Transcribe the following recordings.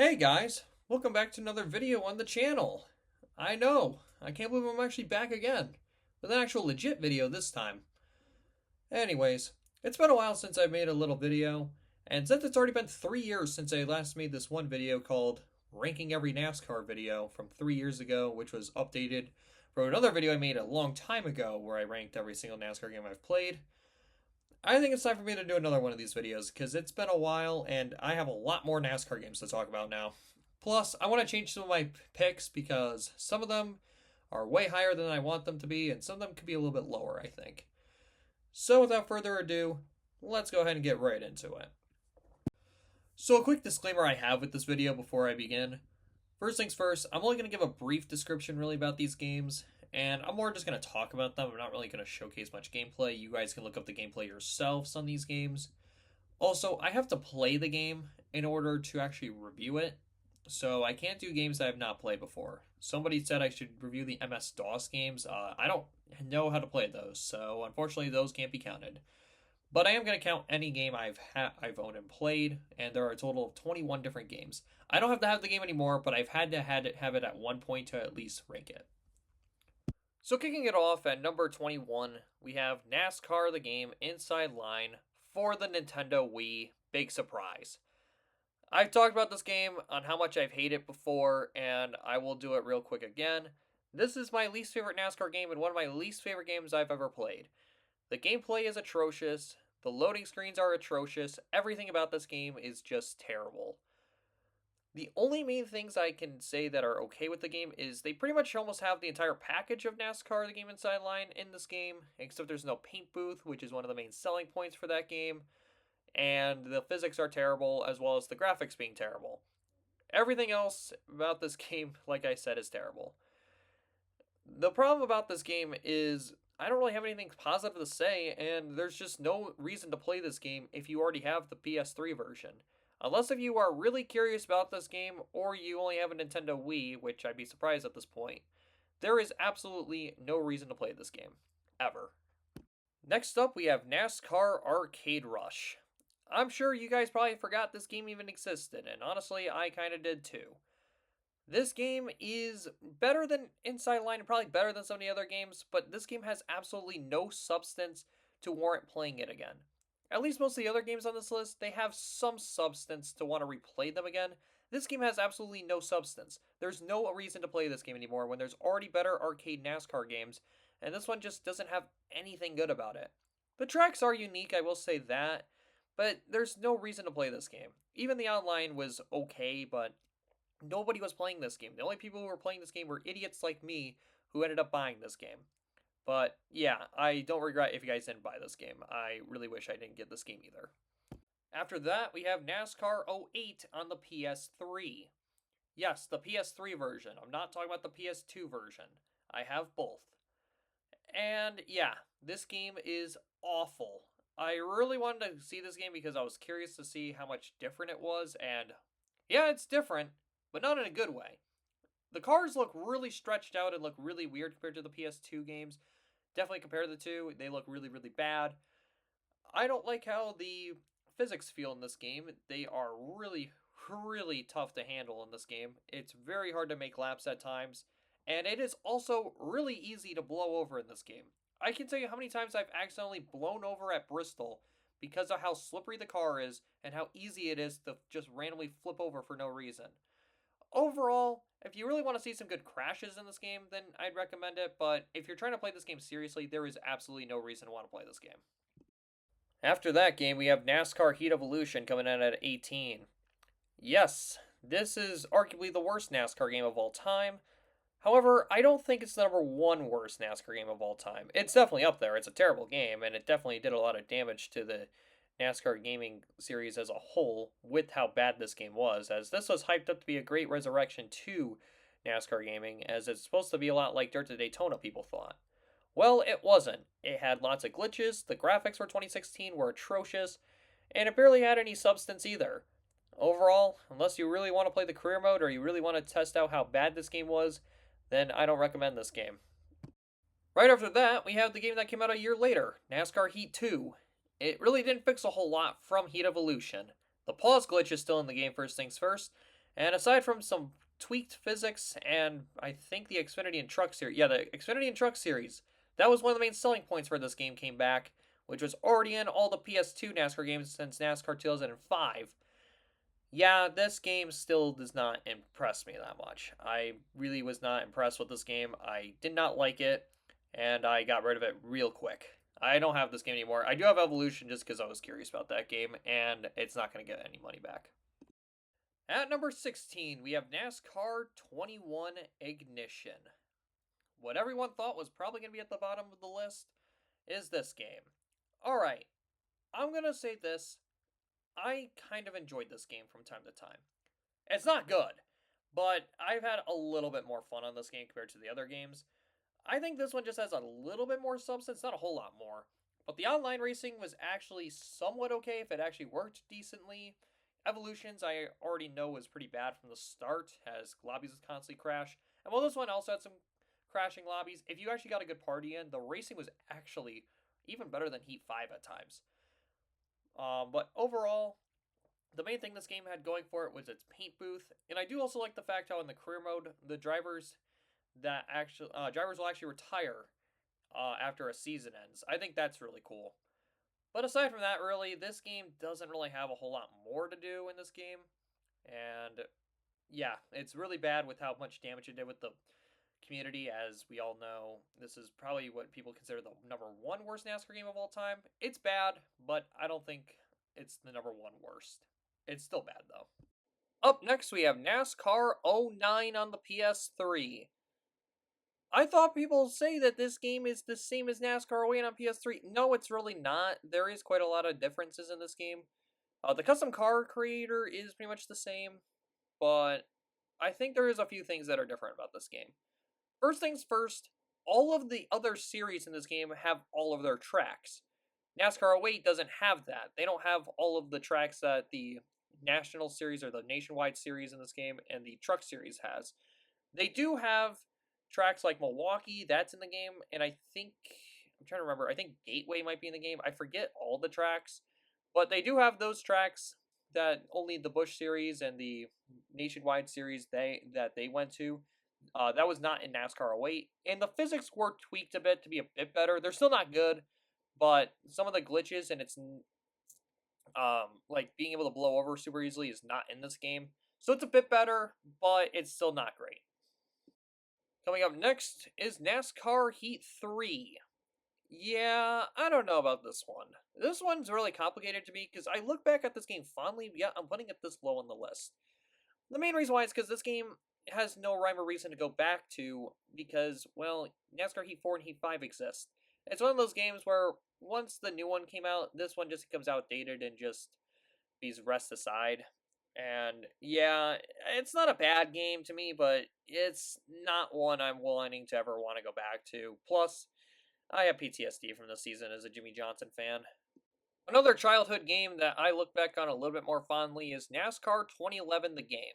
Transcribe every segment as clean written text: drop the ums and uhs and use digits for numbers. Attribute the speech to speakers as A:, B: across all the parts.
A: Hey guys, welcome back to another video on the channel. I know, I can't believe I'm actually back again, with an actual legit video this time. Anyways, it's been a while since I made a little video, and since it's already been 3 years since I last made this one video called Ranking Every NASCAR video from 3 years ago, which was updated from another video I made a long time ago where I ranked every single NASCAR game I've played. I think it's time for me to do another one of these videos because it's been a while and I have a lot more NASCAR games to talk about now. Plus, I want to change some of my picks because some of them are way higher than I want them to be, and some of them could be a little bit lower, I think. So, without further ado, let's go ahead and get right into it. So, a quick disclaimer I have with this video before I begin. First things first, I'm only going to give a brief description really about these games, and I'm more just going to talk about them. I'm not really going to showcase much gameplay. You guys can look up the gameplay yourselves on these games. Also, I have to play the game in order to actually review it. So I can't do games that I've not played before. Somebody said I should review the MS-DOS games. I don't know how to play those, so unfortunately those can't be counted. But I am going to count any game I've owned and played, and there are a total of 21 different games. I don't have to have the game anymore, but I've had to have it at one point to at least rank it. So kicking it off at number 21, we have NASCAR the game Inside Line for the Nintendo Wii. Big surprise. I've talked about this game on how much I've hated it before, and I will do it real quick again. This is my least favorite NASCAR game and one of my least favorite games I've ever played. The gameplay is atrocious, the loading screens are atrocious, everything about this game is just terrible. The only main things I can say that are okay with the game is they pretty much almost have the entire package of NASCAR the game Inside Line in this game, except there's no paint booth, which is one of the main selling points for that game. And the physics are terrible, as well as the graphics being terrible. Everything else about this game, like I said, is terrible. The problem about this game is I don't really have anything positive to say, and there's just no reason to play this game if you already have the PS3 version. Unless if you are really curious about this game, or you only have a Nintendo Wii, which I'd be surprised at this point, there is absolutely no reason to play this game. Ever. Next up, we have NASCAR Arcade Rush. I'm sure you guys probably forgot this game even existed, and honestly, I kinda did too. This game is better than Inside Line and probably better than some of the other games, but this game has absolutely no substance to warrant playing it again. At least most of the other games on this list, they have some substance to want to replay them again. This game has absolutely no substance. There's no reason to play this game anymore when there's already better arcade NASCAR games, and this one just doesn't have anything good about it. The tracks are unique, I will say that, but there's no reason to play this game. Even the online was okay, but nobody was playing this game. The only people who were playing this game were idiots like me who ended up buying this game. But yeah, I don't regret if you guys didn't buy this game. I really wish I didn't get this game either. After that, we have NASCAR 08 on the PS3. Yes, the PS3 version. I'm not talking about the PS2 version. I have both. And yeah, this game is awful. I really wanted to see this game because I was curious to see how much different it was, and yeah, it's different, but not in a good way. The cars look really stretched out and look really weird compared to the PS2 games. Definitely compared to the two, they look really, really bad. I don't like how the physics feel in this game. They are really, really tough to handle in this game. It's very hard to make laps at times, and it is also really easy to blow over in this game. I can tell you how many times I've accidentally blown over at Bristol because of how slippery the car is and how easy it is to just randomly flip over for no reason. Overall, if you really want to see some good crashes in this game, then I'd recommend it, but if you're trying to play this game seriously, there is absolutely no reason to want to play this game. After that game, we have NASCAR Heat Evolution coming in at 18. Yes, this is arguably the worst NASCAR game of all time. However, I don't think it's the number one worst NASCAR game of all time. It's definitely up there. It's a terrible game, and it definitely did a lot of damage to the NASCAR gaming series as a whole with how bad this game was, as this was hyped up to be a great resurrection to NASCAR gaming, as it's supposed to be a lot like Dirt to Daytona, people thought. Well, it wasn't. It had lots of glitches, the graphics for 2016 were atrocious, and it barely had any substance either. Overall, unless you really want to play the career mode or you really want to test out how bad this game was, then I don't recommend this game. Right after that, we have the game that came out a year later, NASCAR Heat 2. It really didn't fix a whole lot from Heat Evolution. The pause glitch is still in the game first things first, And aside from some tweaked physics and I think the Xfinity and Truck series, yeah, the Xfinity and Truck series, that was one of the main selling points for this game came back, which was already in all the PS2 NASCAR games since NASCAR 2005. Yeah, this game still does not impress me that much. I really was not impressed with this game. I did not like it, and I got rid of it real quick. I don't have this game anymore. I do have Evolution just because I was curious about that game, and it's not going to get any money back. At number 16, we have NASCAR 21 Ignition. What everyone thought was probably going to be at the bottom of the list is this game. Alright, I'm going to say this. I kind of enjoyed this game from time to time. It's not good, but I've had a little bit more fun on this game compared to the other games. I think this one just has a little bit more substance, not a whole lot more. But the online racing was actually somewhat okay if it actually worked decently. Evolutions, I already know, was pretty bad from the start, as lobbies would constantly crash. And while this one also had some crashing lobbies, if you actually got a good party in, the racing was actually even better than Heat 5 at times. But overall, the main thing this game had going for it was its paint booth, and I do also like the fact how in the career mode, the drivers drivers will actually retire after a season ends. I think that's really cool. But aside from that, really, this game doesn't really have a whole lot more to do in this game. And yeah, it's really bad with how much damage it did with the community. As we all know, this is probably what people consider the number one worst NASCAR game of all time. It's bad, but I don't think it's the number one worst. It's still bad, though. Up next, we have NASCAR 09 on the PS3. I thought people say that this game is the same as NASCAR 08 on PS3. No, it's really not. There is quite a lot of differences in this game. The custom car creator is pretty much the same, but I think there is a few things that are different about this game. First things first, all of the other series in this game have all of their tracks. NASCAR 08 doesn't have that. They don't have all of the tracks that the National Series or the Nationwide Series in this game and the Truck Series has. They do have tracks like Milwaukee, that's in the game, and I'm trying to remember, I think Gateway might be in the game. I forget all the tracks, but they do have those tracks that only the Busch Series and the Nationwide Series that they went to. That was not in NASCAR 08, and the physics were tweaked a bit to be a bit better. They're still not good, but some of the glitches and it's like being able to blow over super easily is not in this game. So it's a bit better, but it's still not great. Coming up next is NASCAR Heat 3. Yeah, I don't know about this one. This one's really complicated to me because I look back at this game fondly, yet I'm putting it this low on the list. The main reason why is because this game has no rhyme or reason to go back to because, well, NASCAR Heat 4 and Heat 5 exist. It's one of those games where once the new one came out, this one just becomes outdated and just these rest aside. And yeah, it's not a bad game to me, but it's not one I'm wanting to ever want to go back to. Plus, I have PTSD from this season as a Jimmy Johnson fan. Another childhood game that I look back on a little bit more fondly is NASCAR 2011 the game,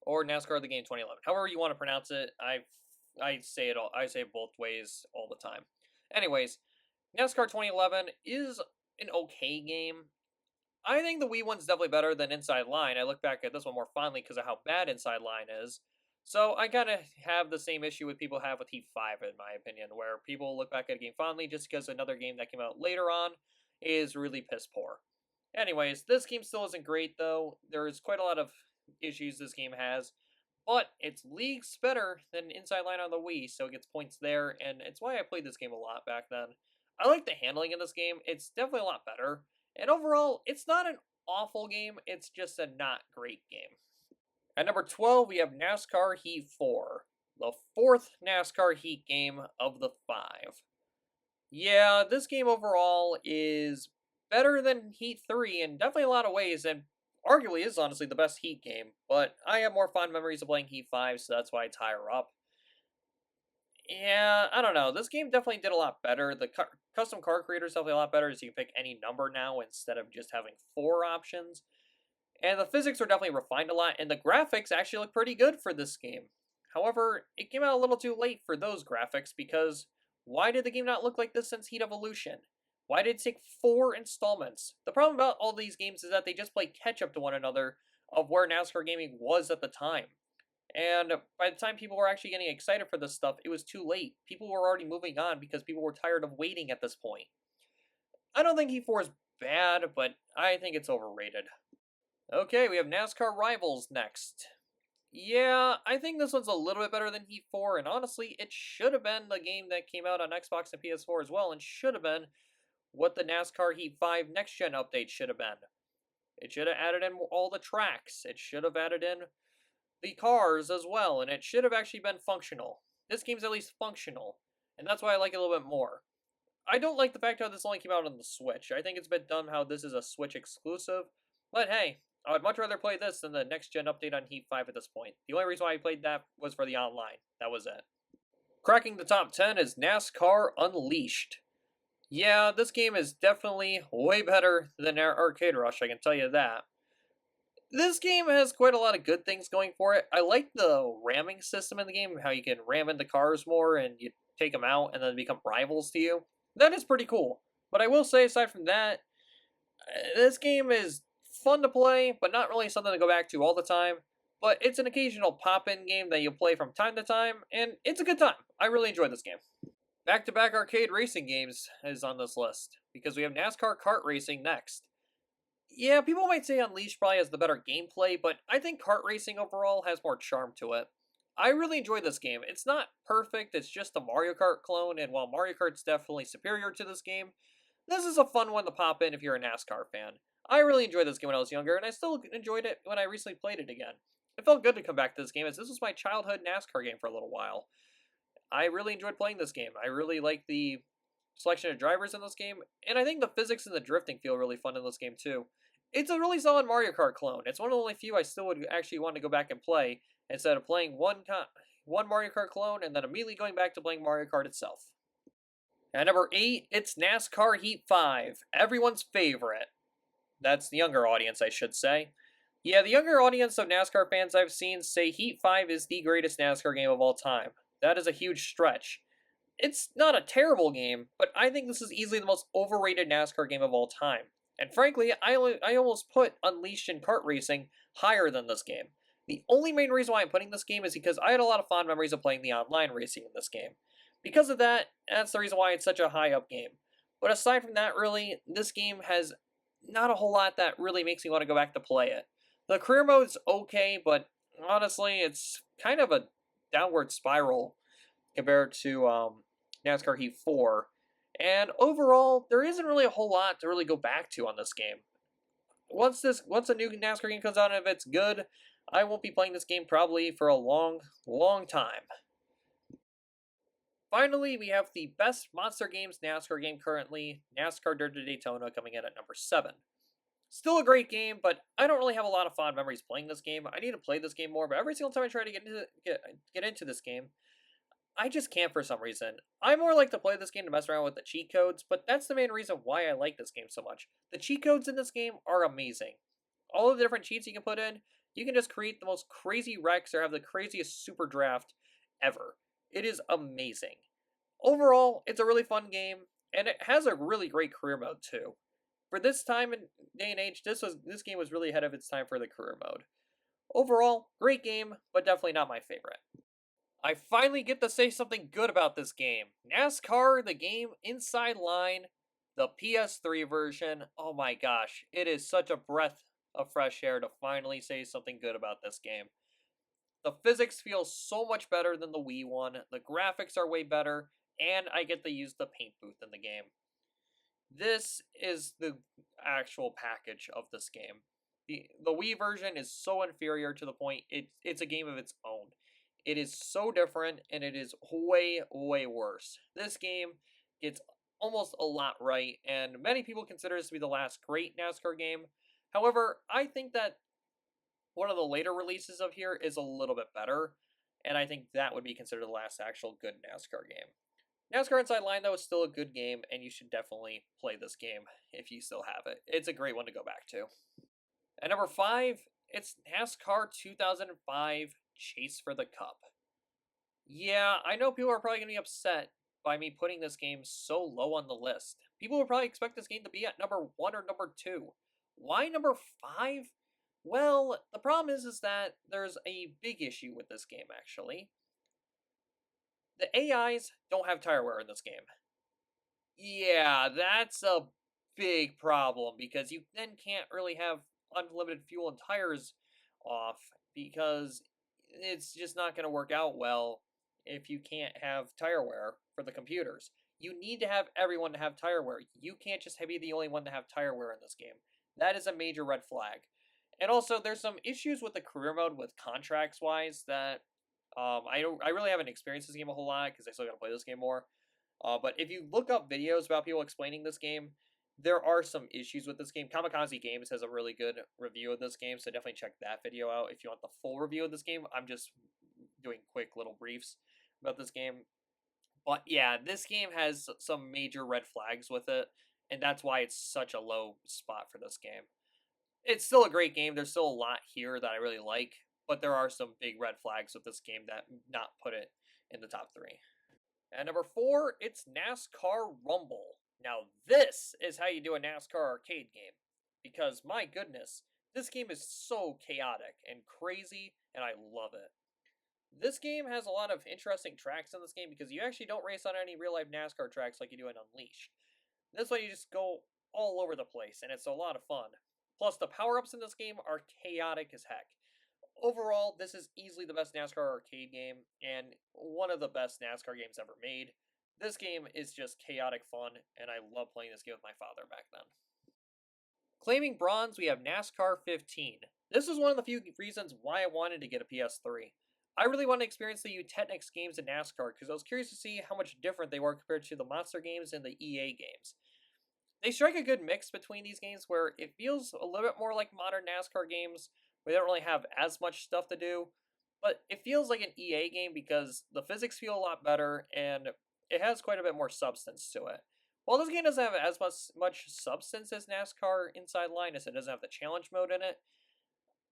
A: or NASCAR the game 2011. However you want to pronounce it, I say it all. I say it both ways all the time. Anyways, NASCAR 2011 is an okay game. I think the Wii one's definitely better than Inside Line. I look back at this one more fondly because of how bad Inside Line is. So I kind of have the same issue with people have with Heat 5, in my opinion, where people look back at a game fondly just because another game that came out later on is really piss poor. Anyways, this game still isn't great, though. There's quite a lot of issues this game has, but it's leagues better than Inside Line on the Wii, so it gets points there, and it's why I played this game a lot back then. I like the handling in this game. It's definitely a lot better. And overall, it's not an awful game, it's just a not great game. At number 12, we have NASCAR Heat 4, the fourth NASCAR Heat game of the 5. Yeah, this game overall is better than Heat 3 in definitely a lot of ways, and arguably is honestly the best Heat game, but I have more fond memories of playing Heat 5, so that's why it's higher up. Yeah, I don't know. This game definitely did a lot better. The custom car creator is definitely a lot better, as you can pick any number now instead of just having 4 options. And the physics are definitely refined a lot, and the graphics actually look pretty good for this game. However, it came out a little too late for those graphics because why did the game not look like this since Heat Evolution? Why did it take 4 installments? The problem about all these games is that they just play catch up to one another of where NASCAR gaming was at the time. And by the time people were actually getting excited for this stuff, it was too late. People were already moving on because people were tired of waiting at this point. I don't think Heat 4 is bad, but I think it's overrated. Okay, we have NASCAR Rivals next. Yeah, I think this one's a little bit better than Heat 4, and honestly, it should have been the game that came out on Xbox and PS4 as well, and should have been what the NASCAR Heat 5 Next Gen update should have been. It should have added in all the tracks, it should have added in the cars as well, and it should have actually been functional. This game's at least functional, and that's why I like it a little bit more. I don't like the fact how this only came out on the Switch. I think it's a bit dumb how this is a Switch exclusive, but hey, I would much rather play this than the next gen update on Heat 5 at this point. The only reason why I played that was for the online. That was it. Cracking the top 10 is NASCAR Unleashed. Yeah, this game is definitely way better than Arcade Rush, I can tell you that. This game has quite a lot of good things going for it. I like the ramming system in the game, how you can ram into cars more and you take them out and then become rivals to you. That is pretty cool. But I will say, aside from that, this game is fun to play, but not really something to go back to all the time. But it's an occasional pop-in game that you play from time to time, and it's a good time. I really enjoy this game. Back-to-back arcade racing games is on this list, because we have NASCAR Kart Racing next. Yeah, people might say Unleashed probably has the better gameplay, but I think kart racing overall has more charm to it. I really enjoy this game. It's not perfect, it's just a Mario Kart clone, and while Mario Kart's definitely superior to this game, this is a fun one to pop in if you're a NASCAR fan. I really enjoyed this game when I was younger, and I still enjoyed it when I recently played it again. It felt good to come back to this game, as this was my childhood NASCAR game for a little while. I really enjoyed playing this game. I really like the selection of drivers in this game, and I think the physics and the drifting feel really fun in this game too. It's a really solid Mario Kart clone. It's one of the only few I still would actually want to go back and play, instead of playing one Mario Kart clone and then immediately going back to playing Mario Kart itself. At number 8, it's NASCAR Heat 5, everyone's favorite. That's the younger audience, I should say. Yeah, the younger audience of NASCAR fans I've seen say Heat 5 is the greatest NASCAR game of all time. That is a huge stretch. It's not a terrible game, but I think this is easily the most overrated NASCAR game of all time. And frankly, I almost put Unleashed and Kart Racing higher than this game. The only main reason why I'm putting this game is because I had a lot of fond memories of playing the online racing in this game. Because of that, that's the reason why it's such a high up game. But aside from that, really, this game has not a whole lot that really makes me want to go back to play it. The career mode's okay, but honestly, it's kind of a downward spiral compared to NASCAR Heat 4. And overall, there isn't really a whole lot to really go back to on this game. Once a new NASCAR game comes out and if it's good, I won't be playing this game probably for a long, long time. Finally, we have the best Monster Games NASCAR game currently, NASCAR Dirt to Daytona, coming in at number 7. Still a great game, but I don't really have a lot of fond memories playing this game. I need to play this game more, but every single time I try to get into this game, I just can't for some reason. I more like to play this game to mess around with the cheat codes, but that's the main reason why I like this game so much. The cheat codes in this game are amazing. All of the different cheats you can put in, you can just create the most crazy wrecks or have the craziest super draft ever. It is amazing. Overall, it's a really fun game, and it has a really great career mode too. For this time and day and age, this game was really ahead of its time for the career mode. Overall, great game, but definitely not my favorite. I finally get to say something good about this game. NASCAR, the game Inside Line, the PS3 version. Oh my gosh, it is such a breath of fresh air to finally say something good about this game. The physics feel so much better than the Wii one, the graphics are way better, and I get to use the paint booth in the game. This is the actual package of this game. The Wii version is so inferior to the point it's a game of its own. It is so different, and it is way, way worse. This game gets almost a lot right, and many people consider this to be the last great NASCAR game. However, I think that one of the later releases of here is a little bit better, and I think that would be considered the last actual good NASCAR game. NASCAR Inside Line, though, is still a good game, and you should definitely play this game if you still have it. It's a great one to go back to. At number 5, it's NASCAR 2005 Chase for the Cup. Yeah, I know people are probably going to be upset by me putting this game so low on the list. People would probably expect this game to be at number 1 or number 2. Why number 5? Well, the problem is that there's a big issue with this game, actually. The AIs don't have tire wear in this game. Yeah, that's a big problem because you then can't really have unlimited fuel and tires off because it's just not going to work out well if you can't have tire wear for the computers. You need to have everyone to have tire wear. You can't just be the only one to have tire wear in this game. That is a major red flag. And also, there's some issues with the career mode with contracts wise that I really haven't experienced this game a whole lot because I still got to play this game more. But if you look up videos about people explaining this game, there are some issues with this game. Kamikaze Games has a really good review of this game, so definitely check that video out if you want the full review of this game. I'm just doing quick little briefs about this game. But yeah, this game has some major red flags with it, and that's why it's such a low spot for this game. It's still a great game. There's still a lot here that I really like, but there are some big red flags with this game that not put it in the top 3. And number 4, it's NASCAR Rumble. Now, this is how you do a NASCAR arcade game. Because, my goodness, this game is so chaotic and crazy, and I love it. This game has a lot of interesting tracks in this game because you actually don't race on any real life NASCAR tracks like you do in Unleashed. This way, you just go all over the place, and it's a lot of fun. Plus, the power ups in this game are chaotic as heck. Overall, this is easily the best NASCAR arcade game and one of the best NASCAR games ever made. This game is just chaotic fun, and I love playing this game with my father back then. Claiming bronze, we have NASCAR 15. This is one of the few reasons why I wanted to get a PS3. I really wanted to experience the Technics games in NASCAR because I was curious to see how much different they were compared to the Monster games and the EA games. They strike a good mix between these games where it feels a little bit more like modern NASCAR games, where they don't really have as much stuff to do, but it feels like an EA game because the physics feel a lot better and it has quite a bit more substance to it. While this game doesn't have as much substance as NASCAR Inside Line, as it doesn't have the challenge mode in it,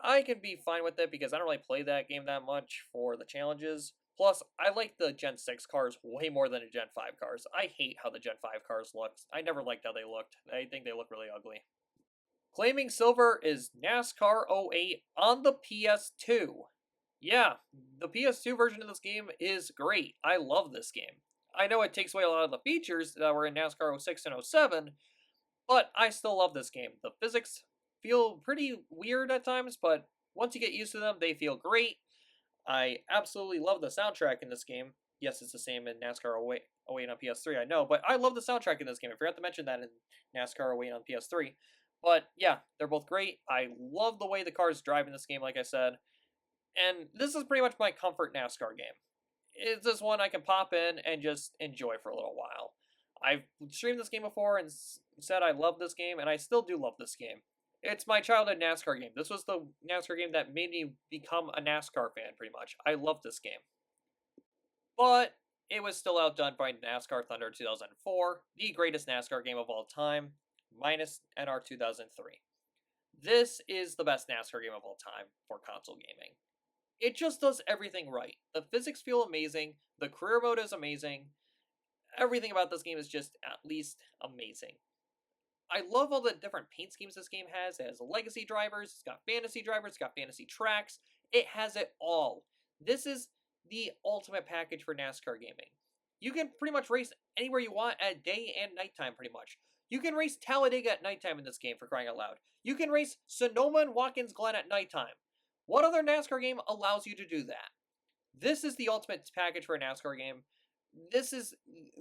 A: I can be fine with it because I don't really play that game that much for the challenges. Plus, I like the Gen 6 cars way more than the Gen 5 cars. I hate how the Gen 5 cars look. I never liked how they looked. I think they look really ugly. Claiming silver is NASCAR 08 on the PS2. Yeah, the PS2 version of this game is great. I love this game. I know it takes away a lot of the features that were in NASCAR 06 and 07, but I still love this game. The physics feel pretty weird at times, but once you get used to them, they feel great. I absolutely love the soundtrack in this game. Yes, it's the same in NASCAR 08 on PS3, I know, but I love the soundtrack in this game. I forgot to mention that in NASCAR 08 on PS3. But yeah, they're both great. I love the way the cars drive in this game, like I said. And this is pretty much my comfort NASCAR game. It's this one I can pop in and just enjoy for a little while. I've streamed this game before and said I love this game, and I still do love this game. It's my childhood NASCAR game. This was the NASCAR game that made me become a NASCAR fan, pretty much. I love this game. But it was still outdone by NASCAR Thunder 2004, the greatest NASCAR game of all time, minus NR 2003. This is the best NASCAR game of all time for console gaming. It just does everything right. The physics feel amazing, the career mode is amazing, everything about this game is just at least amazing. I love all the different paint schemes this game has. It has legacy drivers, it's got fantasy tracks, it has it all. This is the ultimate package for NASCAR gaming. You can pretty much race anywhere you want at day and nighttime, pretty much. You can race Talladega at nighttime in this game, for crying out loud. You can race Sonoma and Watkins Glen at nighttime. What other NASCAR game allows you to do that? This is the ultimate package for a NASCAR game. This is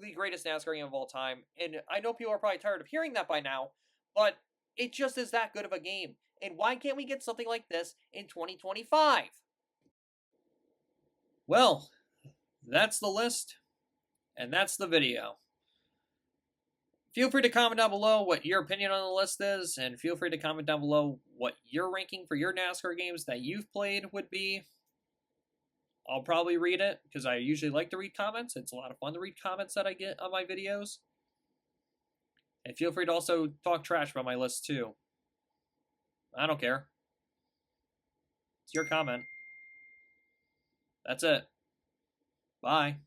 A: the greatest NASCAR game of all time, and I know people are probably tired of hearing that by now, but it just is that good of a game. And why can't we get something like this in 2025? Well, that's the list, and that's the video. Feel free to comment down below what your opinion on the list is, and feel free to comment down below what your ranking for your NASCAR games that you've played would be. I'll probably read it, because I usually like to read comments. It's a lot of fun to read comments that I get on my videos. And feel free to also talk trash about my list, too. I don't care. It's your comment. That's it. Bye.